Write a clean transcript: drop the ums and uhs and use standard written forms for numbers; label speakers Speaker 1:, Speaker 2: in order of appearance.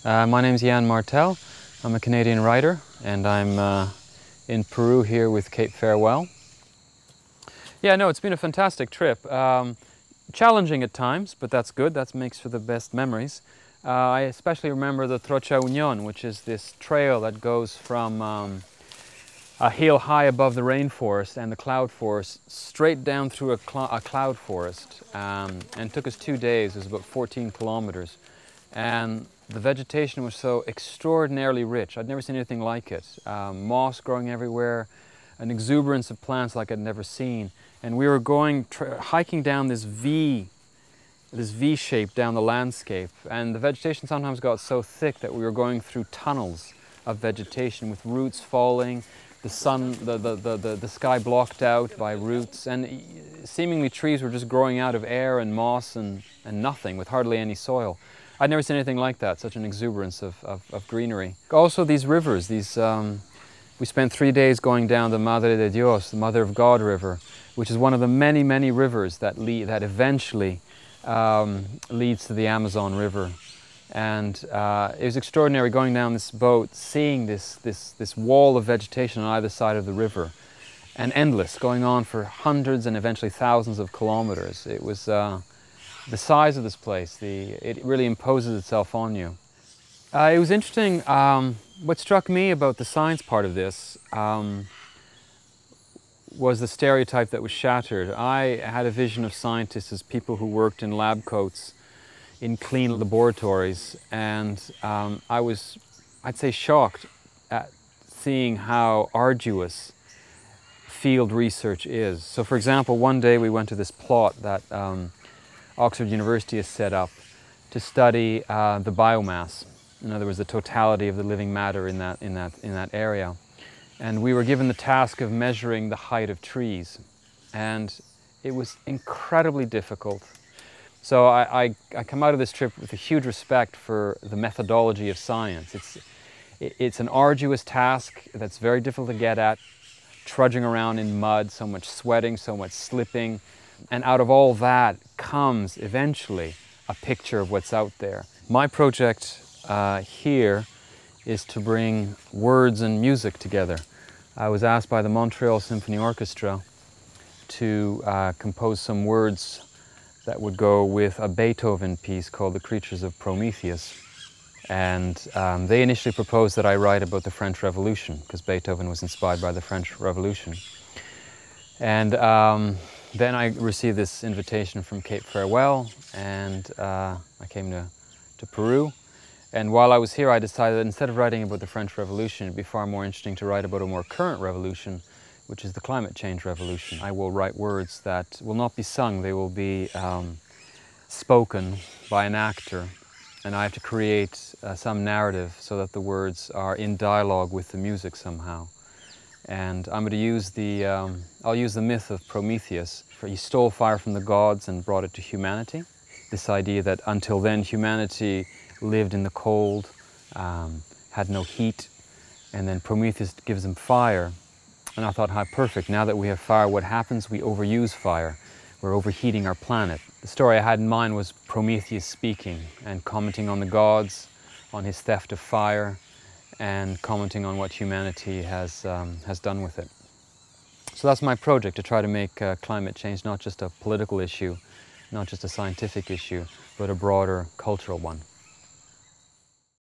Speaker 1: My name is Jan Martel. I'm a Canadian writer, and I'm in Peru here with Cape Farewell. Yeah, no, it's been a fantastic trip. Challenging at times, but that's good. That makes for the best memories. I especially remember the Trocha Union, which is this trail that goes from a hill high above the rainforest and the cloud forest straight down through a cloud forest, and took us 2 days. It was about 14 kilometers. And the vegetation was so extraordinarily rich. I'd never seen anything like it. Moss growing everywhere, an exuberance of plants like I'd never seen. And we were hiking down this V shape down the landscape. And the vegetation sometimes got so thick that we were going through tunnels of vegetation with roots falling, the sun, the sky blocked out by roots, and seemingly trees were just growing out of air and moss and nothing, with hardly any soil. I'd never seen anything like that, such an exuberance of greenery. Also these rivers, we spent 3 days going down the Madre de Dios, the Mother of God River, which is one of the many, many rivers that eventually leads to the Amazon River. And it was extraordinary going down this boat, seeing this wall of vegetation on either side of the river, and endless, going on for hundreds and eventually thousands of kilometers. It was the size of this place, it really imposes itself on you. It was interesting. What struck me about the science part of this was the stereotype that was shattered. I had a vision of scientists as people who worked in lab coats in clean laboratories, and I was, I'd say, shocked at seeing how arduous field research is. So for example, one day we went to this plot that Oxford University has set up to study the biomass. In other words, the totality of the living matter in that area. And we were given the task of measuring the height of trees, and it was incredibly difficult. So I come out of this trip with a huge respect for the methodology of science. It's an arduous task that's very difficult to get at, trudging around in mud, so much sweating, so much slipping. And out of all that comes eventually a picture of what's out there. My project here is to bring words and music together. I was asked by the Montreal Symphony Orchestra to compose some words that would go with a Beethoven piece called The Creatures of Prometheus. And they initially proposed that I write about the French Revolution, because Beethoven was inspired by the French Revolution. And then I received this invitation from Cape Farewell, and I came to Peru. And while I was here, I decided that instead of writing about the French Revolution, it'd be far more interesting to write about a more current revolution, which is the climate change revolution. I will write words that will not be sung, they will be spoken by an actor, and I have to create some narrative so that the words are in dialogue with the music somehow. And I'm going to use I'll use the myth of Prometheus. He stole fire from the gods and brought it to humanity. This idea that until then humanity lived in the cold, had no heat, and then Prometheus gives him fire. And I thought, how perfect, now that we have fire, what happens? We overuse fire. We're overheating our planet. The story I had in mind was Prometheus speaking and commenting on the gods, on his theft of fire, and commenting on what humanity has done with it. So that's my project, to try to make climate change not just a political issue, not just a scientific issue, but a broader cultural one.